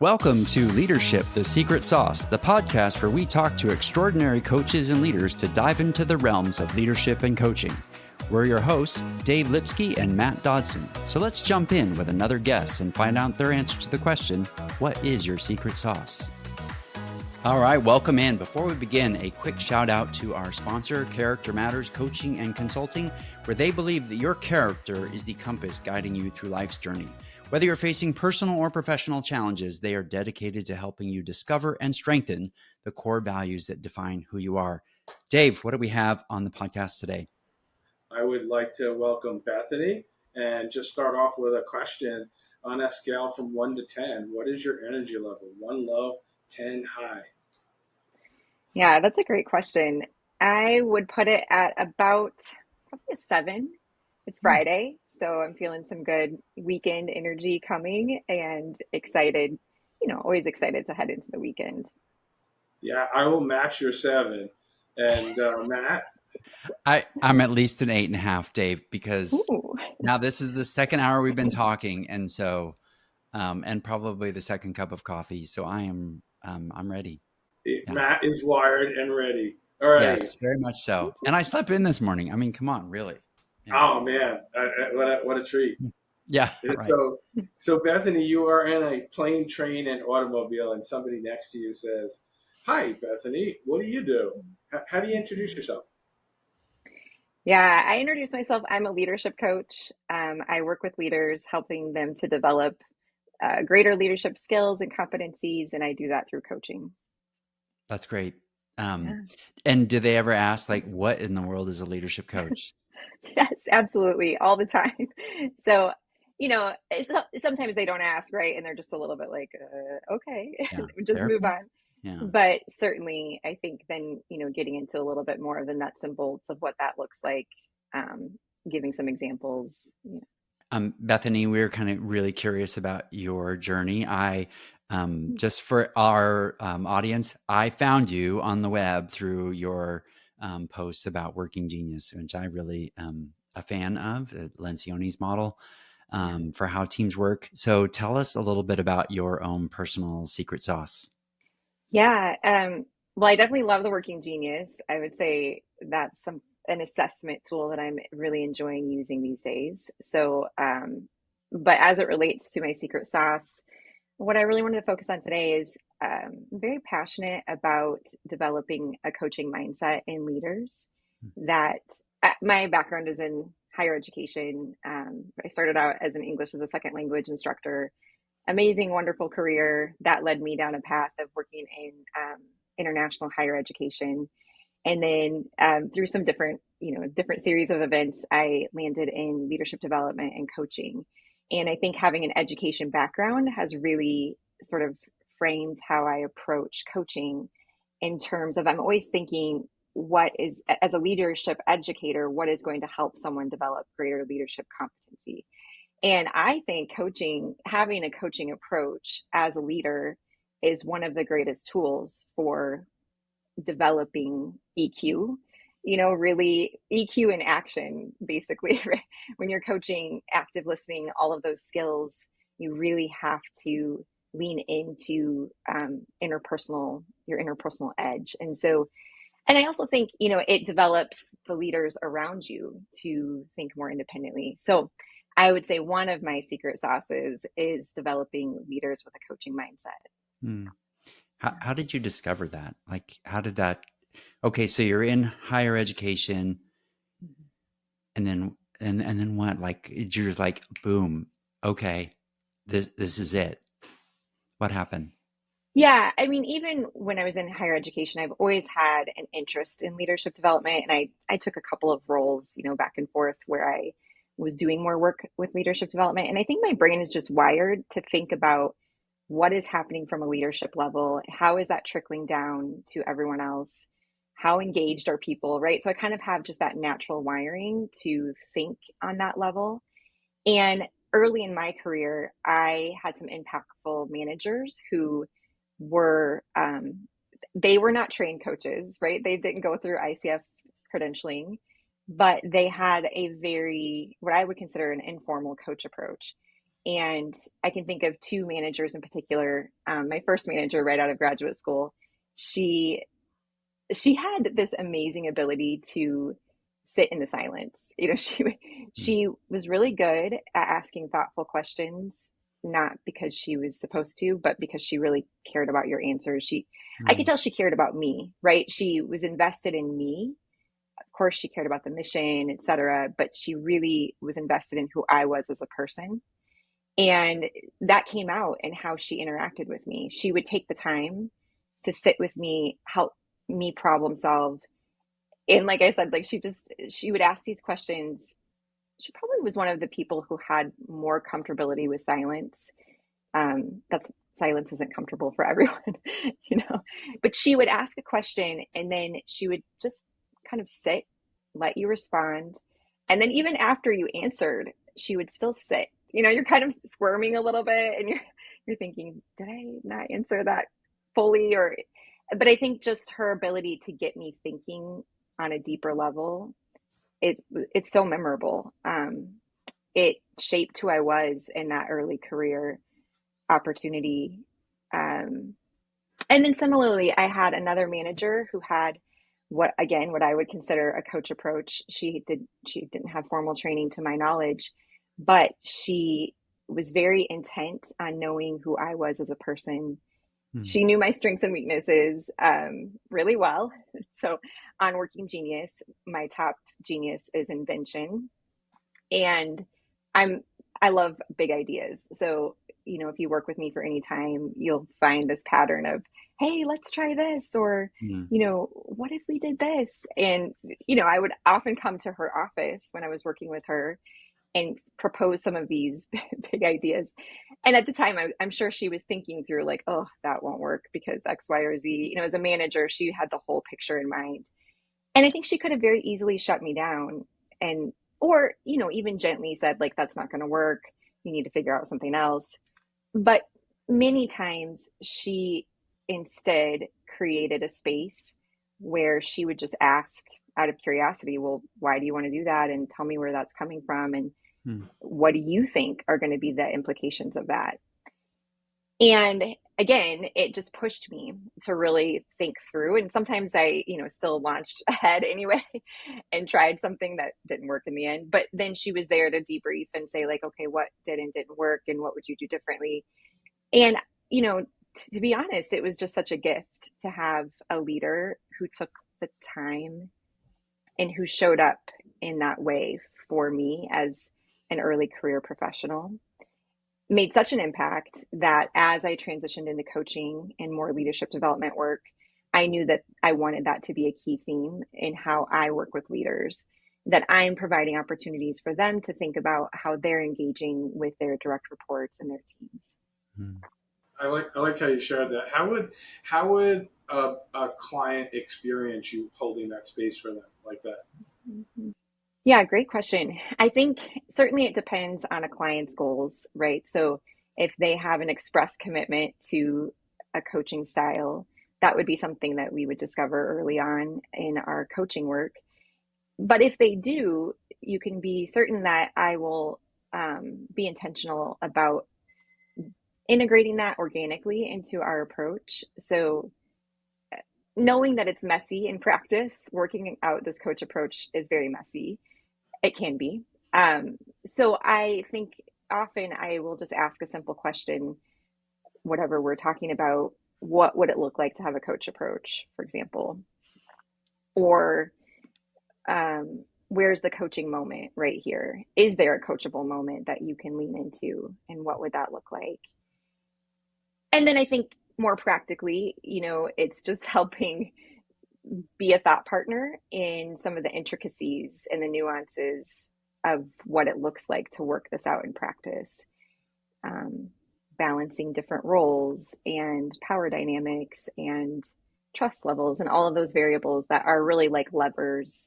Welcome to Leadership, the Secret Sauce, the podcast where we talk to extraordinary coaches and leaders to dive into the realms of leadership and coaching. We're your hosts, Dave Lipsky and Matt Dodson. So let's jump in with another guest and find out their answer to the question, what is your secret sauce? All right, welcome in. Before we begin, a quick shout out to our sponsor, Character Matters Coaching and Consulting, where they believe that your character is the compass guiding you through life's journey. Whether you're facing personal or professional challenges, they are dedicated to helping you discover and strengthen the core values that define who you are. Dave, what do we have on the podcast today? I would like to welcome Bethany and just start off with a question. On a scale from 1 to 10, what is your energy level? 1 low, 10 high. Yeah, that's a great question. I would put it at about probably a 7. It's Friday, so I'm feeling some good weekend energy coming and excited, always excited to head into the weekend. Yeah, I will match your 7. And Matt? I'm at least an 8.5, Dave, because Ooh. Now this is the second hour we've been talking, and so and probably the second cup of coffee. So I'm ready. Yeah. Matt is wired and ready. All right. Yes, very much so. And I slept in this morning. I mean, come on, really. Yeah. Oh man, what a treat. Yeah. Right. So Bethany, you are in a plane, train, and automobile, and somebody next to you says, "Hi, Bethany. What do you do? How do you introduce yourself?" Yeah, I introduce myself. I'm a leadership coach. I work with leaders, helping them to develop greater leadership skills and competencies, and I do that through coaching. That's great. And do they ever ask, like, what in the world is a leadership coach? Yes, absolutely. All the time. So, sometimes they don't ask, right? And they're just a little bit like, okay, just move on. Yeah. But certainly, I think then, getting into a little bit more of the nuts and bolts of what that looks like, giving some examples. Bethany, we're kind of really curious about your journey. Just for our audience, I found you on the web through your posts about Working Genius, which I really am a fan of, Lencioni's model for how teams work. So tell us a little bit about your own personal secret sauce. Yeah. Well, I definitely love the Working Genius. I would say that's an assessment tool that I'm really enjoying using these days. So, but as it relates to my secret sauce, what I really wanted to focus on today is I'm very passionate about developing a coaching mindset in leaders. That my background is in higher education. I started out as an English as a second language instructor. Amazing, wonderful career that led me down a path of working in international higher education. And then through some different series of events, I landed in leadership development and coaching. And I think having an education background has really sort of framed how I approach coaching in terms of I'm always thinking as a leadership educator, what is going to help someone develop greater leadership competency? And I think having a coaching approach as a leader is one of the greatest tools for developing EQ. Really EQ in action, basically. Right? When you're coaching, active listening, all of those skills, you really have to lean into your interpersonal edge. And I also think, it develops the leaders around you to think more independently. So I would say one of my secret sauces is developing leaders with a coaching mindset. How did you discover that? Like, how did that? Okay, so you're in higher education, and then what? Like, you're just like, boom. Okay, this is it. What happened? Yeah, I mean, even when I was in higher education, I've always had an interest in leadership development, and I took a couple of roles, back and forth where I was doing more work with leadership development. And I think my brain is just wired to think about what is happening from a leadership level. How is that trickling down to everyone else? How engaged are people, right? So I kind of have just that natural wiring to think on that level. And early in my career, I had some impactful managers who were, they were not trained coaches, right? They didn't go through ICF credentialing, but they had a very, what I would consider an informal coach approach. And I can think of two managers in particular. My first manager right out of graduate school, she she had this amazing ability to sit in the silence. Mm. She was really good at asking thoughtful questions, not because she was supposed to, but because she really cared about your answers. I could Mm. tell she cared about me, right? She was invested in me. Of course, she cared about the mission, et cetera, but she really was invested in who I was as a person. And that came out in how she interacted with me. She would take the time to sit with me, help me problem solve. And like I said, like she would ask these questions. She probably was one of the people who had more comfortability with silence. That's Silence isn't comfortable for everyone, you know. But she would ask a question and then she would just kind of sit, let you respond. And then even after you answered, she would still sit. You're kind of squirming a little bit and you're thinking, did I not answer that fully? Or but I think just her ability to get me thinking on a deeper level, it's so memorable. It shaped who I was in that early career opportunity. Um, and then similarly, I had another manager who had what I would consider a coach approach. She didn't have formal training to my knowledge, but she was very intent on knowing who I was as a person. Mm. She knew my strengths and weaknesses really well. So on Working Genius, my top genius is invention. And I'm I love big ideas. So, if you work with me for any time, you'll find this pattern of, hey, let's try this, or, Mm. what if we did this? And, I would often come to her office when I was working with her and propose some of these big ideas. And at the time, I'm sure she was thinking through like, oh, that won't work because X, Y, or Z. As a manager, she had the whole picture in mind. And I think she could have very easily shut me down and, or, even gently said, like, that's not going to work. You need to figure out something else. But many times she instead created a space where she would just ask out of curiosity, well, why do you want to do that? And tell me where that's coming from. And Mm. what do you think are going to be the implications of that? And again, it just pushed me to really think through. And sometimes I, still launched ahead anyway and tried something that didn't work in the end. But then she was there to debrief and say, like, okay, what did and didn't work and what would you do differently? And, to be honest, it was just such a gift to have a leader who took the time and who showed up in that way for me as an early career professional. Made such an impact that as I transitioned into coaching and more leadership development work, I knew that I wanted that to be a key theme in how I work with leaders, that I'm providing opportunities for them to think about how they're engaging with their direct reports and their teams. Mm. I like how you shared that. How would a client experience you holding that space for them like that? Yeah, great question. I think certainly it depends on a client's goals, right? So if they have an express commitment to a coaching style, that would be something that we would discover early on in our coaching work. But if they do, you can be certain that I will be intentional about integrating that organically into our approach. So knowing that it's messy in practice, working out this coach approach is very messy. It can be. So I think often I will just ask a simple question, whatever we're talking about, what would it look like to have a coach approach, for example? Or where's the coaching moment right here? Is there a coachable moment that you can lean into? And what would that look like? And then I think more practically, it's just helping be a thought partner in some of the intricacies and the nuances of what it looks like to work this out in practice. Um, Balancing different roles and power dynamics and trust levels and all of those variables that are really like levers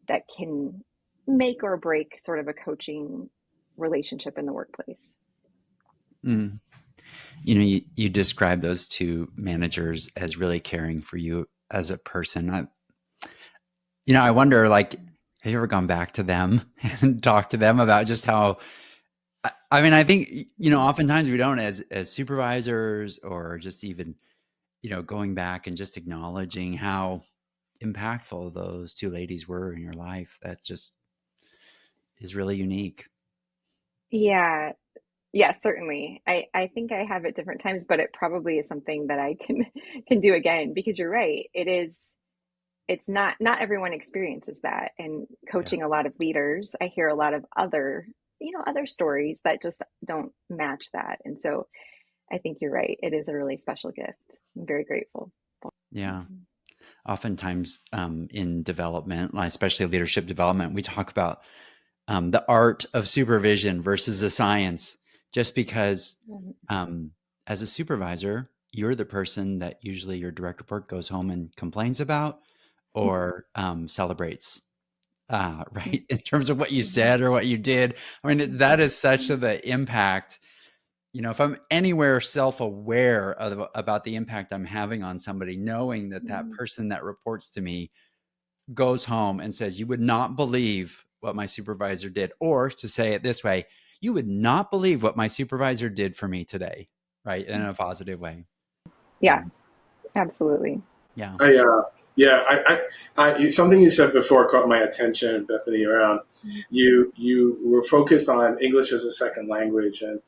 that can make or break sort of a coaching relationship in the workplace. Mm. You describe those two managers as really caring for you as a person. I wonder, like, have you ever gone back to them and talked to them about just how I mean, I think, oftentimes we don't as supervisors or just even, going back and just acknowledging how impactful those two ladies were in your life. That just is really unique. Yeah, yeah, certainly. I think I have at different times, but it probably is something that I can can do again because you're right. It's not everyone experiences that. And Yeah. coaching a lot of leaders, I hear a lot of other stories that just don't match that. And so I think you're right. It is a really special gift. I'm very grateful. Yeah. Oftentimes in development, especially leadership development, we talk about the art of supervision versus the science, just because Mhm. um, as a supervisor, you're the person that usually your direct report goes home and complains about or celebrates, right? In terms of what you Mhm. said or what you did. I mean, that is such the impact. If I'm anywhere self-aware about the impact I'm having on somebody, knowing that that Mhm. person that reports to me goes home and says, "You would not believe what my supervisor did," or to say it this way, "You would not believe what my supervisor did for me today," right? In a positive way. Yeah, Um, absolutely. yeah. I yeah, something you said before caught my attention, Bethany. Around you were focused on English as a second language, and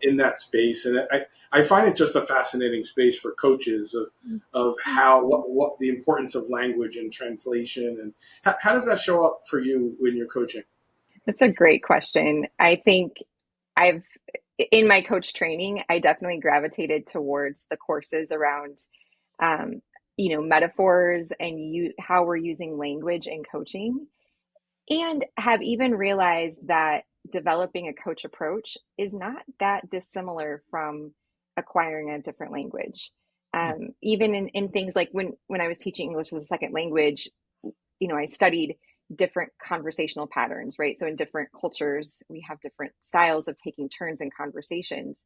in that space, and I find it just a fascinating space for coaches of how what the importance of language and translation, and how does that show up for you when you're coaching? That's a great question. I think I've in my coach training, I definitely gravitated towards the courses around um, metaphors and how we're using language in coaching, and have even realized that developing a coach approach is not that dissimilar from acquiring a different language. Even in things like when I was teaching English as a second language, I studied different conversational patterns, right? So in different cultures, we have different styles of taking turns in conversations.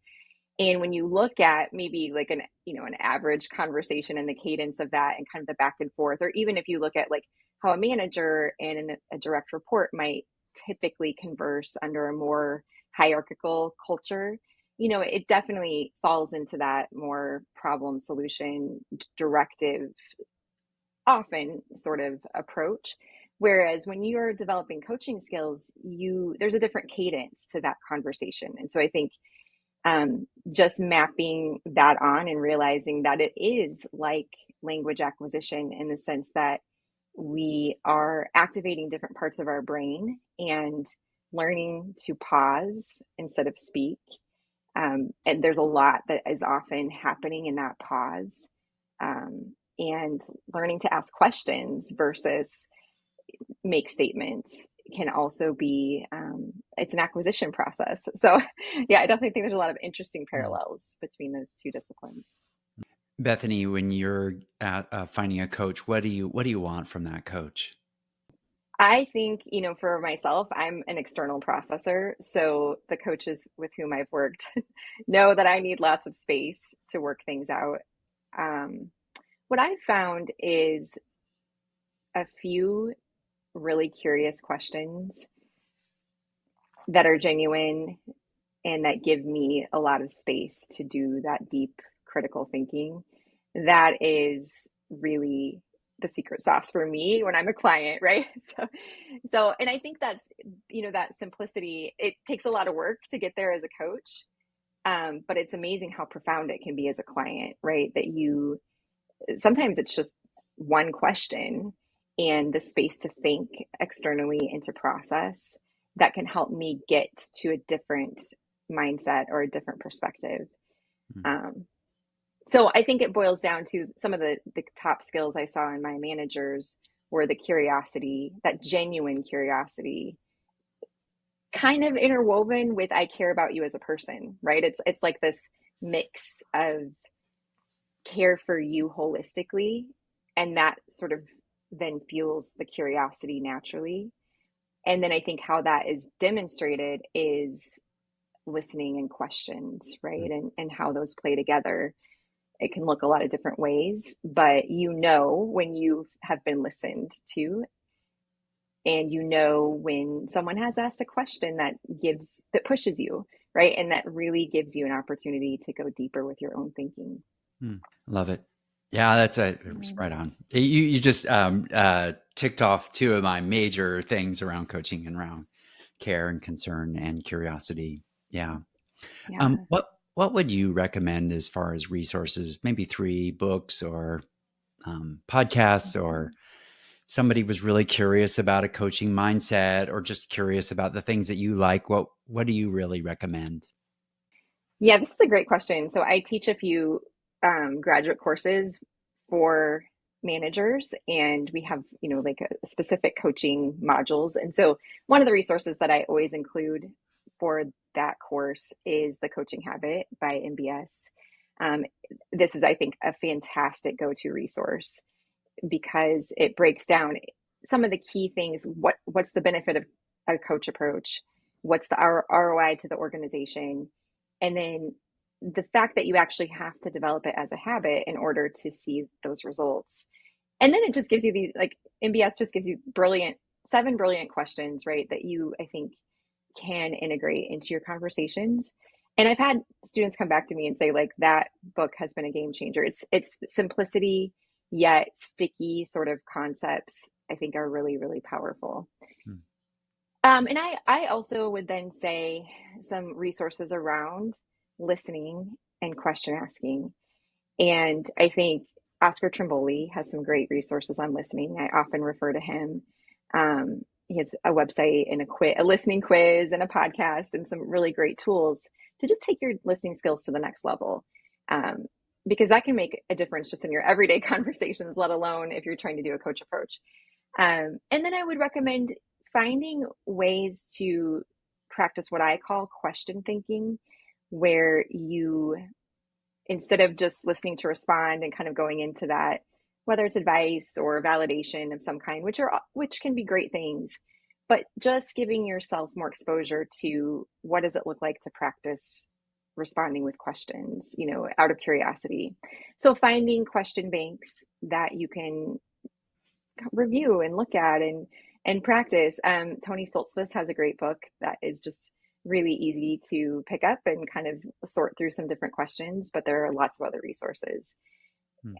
And when you look at maybe like an average conversation and the cadence of that and kind of the back and forth, or even if you look at like how a manager and a direct report might typically converse under a more hierarchical culture, it definitely falls into that more problem solution directive often sort of approach. Whereas when you're developing coaching skills, there's a different cadence to that conversation. And so I think just mapping that on and realizing that it is like language acquisition in the sense that we are activating different parts of our brain and learning to pause instead of speak. And there's a lot that is often happening in that pause. And learning to ask questions versus make statements can also be it's an acquisition process. So yeah, I definitely think there's a lot of interesting Mm. parallels between those two disciplines. Bethany, when you're at finding a coach, what do you want from that coach? I think, for myself, I'm an external processor. So the coaches with whom I've worked know that I need lots of space to work things out. Um, what I've found is a few really curious questions that are genuine and that give me a lot of space to do that deep critical thinking. That is really the secret sauce for me when I'm a client, right? And I think that's, that simplicity, it takes a lot of work to get there as a coach. But it's amazing how profound it can be as a client, right? Sometimes it's just one question and the space to think externally and to process that can help me get to a different mindset or a different perspective. Mm. Um, so I think it boils down to some of the top skills I saw in my managers were the curiosity, that genuine curiosity, kind of interwoven with I care about you as a person, right? It's like this mix of care for you holistically, and that sort of then fuels the curiosity naturally. And then I think how that is demonstrated is listening and questions, right? And how those play together. It can look a lot of different ways, but when you have been listened to, and when someone has asked a question that pushes you, right? And that really gives you an opportunity to go deeper with your own thinking. Love it. Yeah, that's a right on. You just ticked off two of my major things around coaching and around care and concern and curiosity. Yeah. Yeah. What would you recommend as far as resources? Maybe 3 books or podcasts, or somebody was really curious about a coaching mindset or just curious about the things that you like. What do you really recommend? Yeah, this is a great question. So I teach a few graduate courses for managers, and we have, like a specific coaching modules. And so one of the resources that I always include for that course is The Coaching Habit by MBS. Um, this is, I think, a fantastic go-to resource because it breaks down some of the key things. What's the benefit of a coach approach? What's the ROI to the organization? And then the fact that you actually have to develop it as a habit in order to see those results. And then it just gives you these, like, MBS just gives you 7 brilliant questions, right? That you, I think, can integrate into your conversations. And I've had students come back to me and say, like, that book has been a game changer. It's simplicity yet sticky sort of concepts, I think, are really, really powerful. Hmm. And I also would then say some resources around listening and question asking. And I think Oscar Trimboli has some great resources on listening. I often refer to him. He has a website and a listening quiz and a podcast and some really great tools to just take your listening skills to the next level. Because that can make a difference just in your everyday conversations, let alone if you're trying to do a coach approach. And then I would recommend finding ways to practice what I call question thinking, where you, instead of just listening to respond and kind of going into that, whether it's advice or validation of some kind, which can be great things, but just giving yourself more exposure to what does it look like to practice responding with questions, out of curiosity. So finding question banks that you can review and look at and practice. Tony Stoltzfus has a great book that is just really easy to pick up and kind of sort through some different questions, but there are lots of other resources.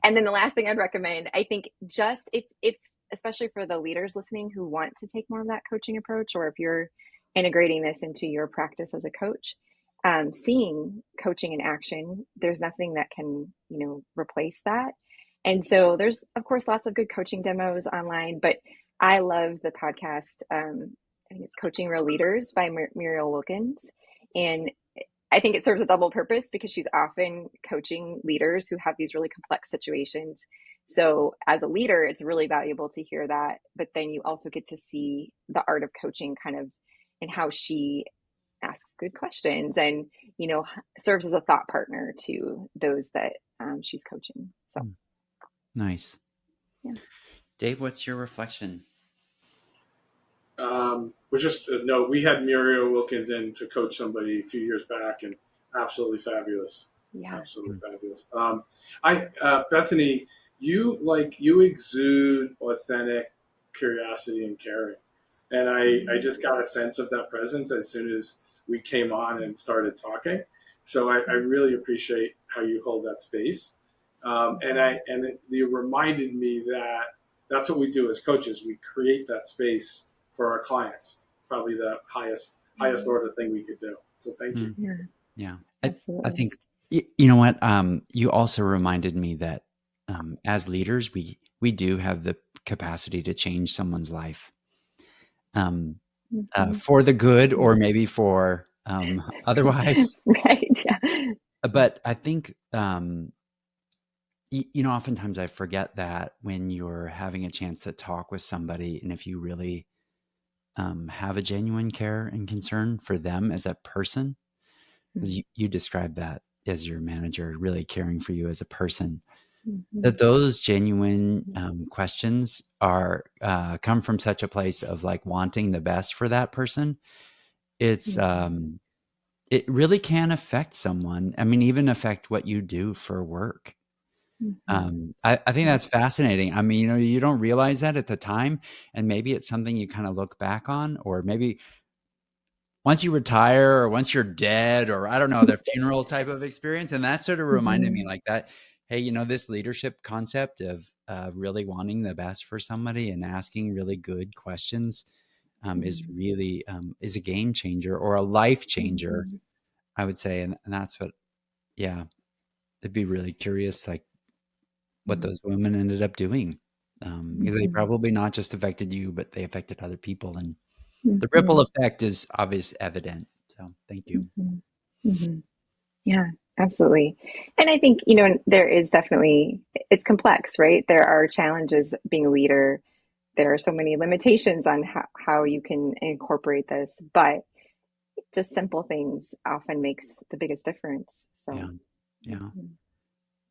And then the last thing I'd recommend, I think, just if especially for the leaders listening who want to take more of that coaching approach, or if you're integrating this into your practice as a coach, seeing coaching in action, there's nothing that can, replace that. And so there's, of course, lots of good coaching demos online, but I love the podcast. I think it's Coaching Real Leaders by Muriel Wilkins. And I think it serves a double purpose because she's often coaching leaders who have these really complex situations. So as a leader, it's really valuable to hear that. But then you also get to see the art of coaching kind of and how she asks good questions and, serves as a thought partner to those that she's coaching. So Nice. Yeah. Dave, what's your reflection? We had Muriel Wilkins in to coach somebody a few years back, and absolutely fabulous. Yeah. Absolutely fabulous. Bethany, you exude authentic curiosity and caring, and I just got a sense of that presence as soon as we came on and started talking. So I really appreciate how you hold that space, you reminded me that that's what we do as coaches. We create that space for our clients. It's probably the highest order thing we could do. So thank you. Yeah. Absolutely. I think, you know what? You also reminded me that as leaders, we do have the capacity to change someone's life for the good, or maybe for otherwise. Right. Yeah. But I think, oftentimes I forget that when you're having a chance to talk with somebody, and if you really have a genuine care and concern for them as a person, because you described that as your manager really caring for you as a person, that those genuine questions are come from such a place of like wanting the best for that person. It's it really can affect someone. I mean, even affect what you do for work. I think that's fascinating. I mean, you don't realize that at the time, and maybe it's something you kind of look back on, or maybe once you retire or once you're dead, or I don't know, the funeral type of experience. And that sort of reminded me like that, hey, this leadership concept of really wanting the best for somebody and asking really good questions is really is a game changer or a life changer, I would say. And that's what, yeah, it'd be really curious, like what those women ended up doing. Because they probably not just affected you, but they affected other people. And the ripple effect is evident. So thank you. Yeah, absolutely. And I think, there is definitely, it's complex, right? There are challenges being a leader. There are so many limitations on how you can incorporate this, but just simple things often makes the biggest difference. So, Yeah. Yeah.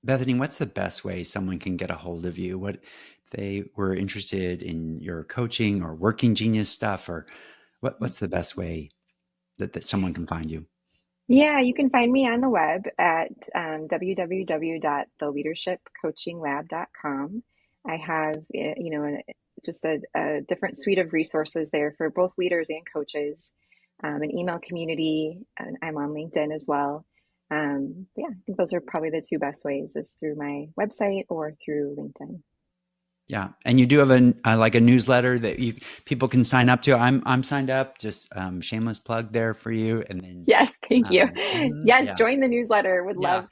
Bethany, what's the best way someone can get a hold of you? What if they were interested in your coaching or working genius stuff, or what's the best way that someone can find you? yeah, you can find me on the web at www.theleadershipcoachinglab.com. I have, just a different suite of resources there for both leaders and coaches, an email community, and I'm on LinkedIn as well. Yeah, I think those are probably the two best ways, is through my website or through LinkedIn. Yeah, and you do have like a newsletter that people can sign up to. I'm signed up. Just shameless plug there for you. And then yes, thank you. Yes, yeah, join the newsletter. Would yeah, love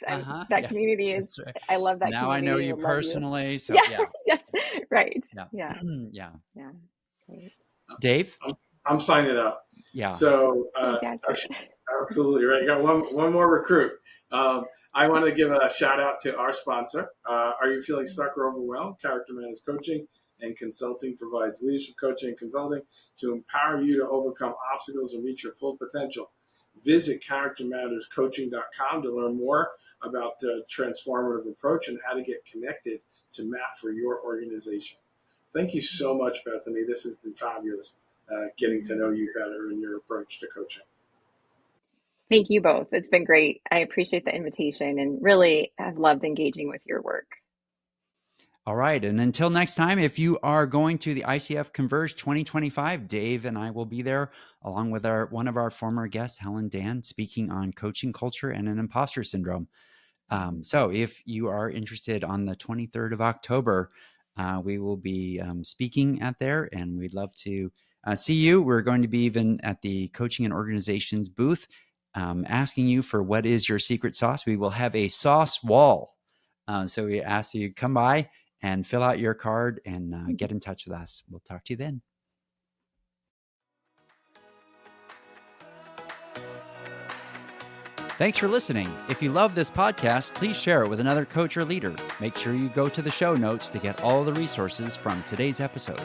that yeah. community is. That's right. I love that Now I know community. you Would love you. personally, so Yeah. yeah, Yes. Right. yeah, Yeah. yeah. Yeah. Great. Dave, I'm signing up. yeah. So Fantastic. absolutely right. You got one more recruit. I want to give a shout out to our sponsor. Are you feeling stuck or overwhelmed? Character Matters Coaching and Consulting provides leadership coaching and consulting to empower you to overcome obstacles and reach your full potential. Visit charactermatterscoaching.com to learn more about the transformative approach and how to get connected to Matt for your organization. Thank you so much, Bethany. This has been fabulous, getting to know you better and your approach to coaching. Thank you both. It's been great. I appreciate the invitation and really have loved engaging with your work. All right. And until next time, if you are going to the ICF Converge 2025, Dave and I will be there along with one of our former guests, Helen Dan, speaking on coaching culture and an imposter syndrome. So if you are interested, on the 23rd of October, we will be speaking at there, and we'd love to see you. We're going to be even at the coaching and organizations booth, asking you for what is your secret sauce. We will have a sauce wall. So we ask you to come by and fill out your card and get in touch with us. We'll talk to you then. Thanks for listening. If you love this podcast, please share it with another coach or leader. Make sure you go to the show notes to get all the resources from today's episode.